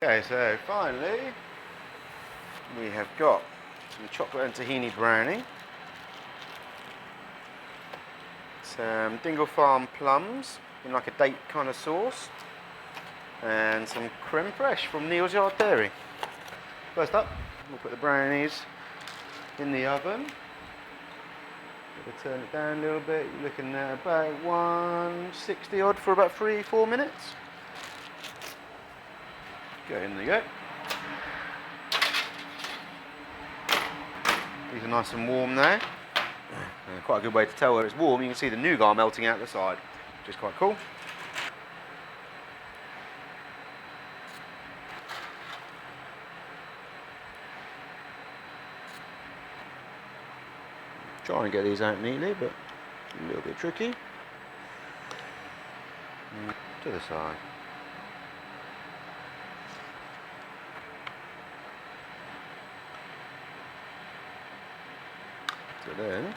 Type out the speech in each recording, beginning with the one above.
Okay, so finally we have got some chocolate and tahini brownie, some Dingle Farm plums in like a date kind of sauce, and some creme fraiche from Neals Yard dairy. First up, we'll put the brownies in the oven. We'll turn it down a little bit. You're looking at about 160 odd for about 3-4 minutes. In they go. These are nice and warm now. Quite a good way to tell where it's warm. You can see the nougat melting out the side, which is quite cool. Trying to get these out neatly, but a little bit tricky. To the side. So then,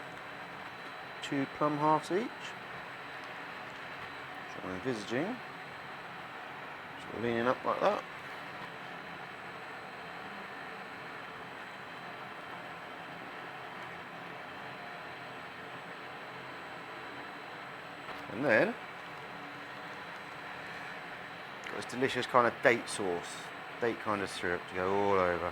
2 plum halves each. So I'm envisaging, sort of leaning up like that. And then, got this delicious kind of date sauce, date kind of syrup to go all over.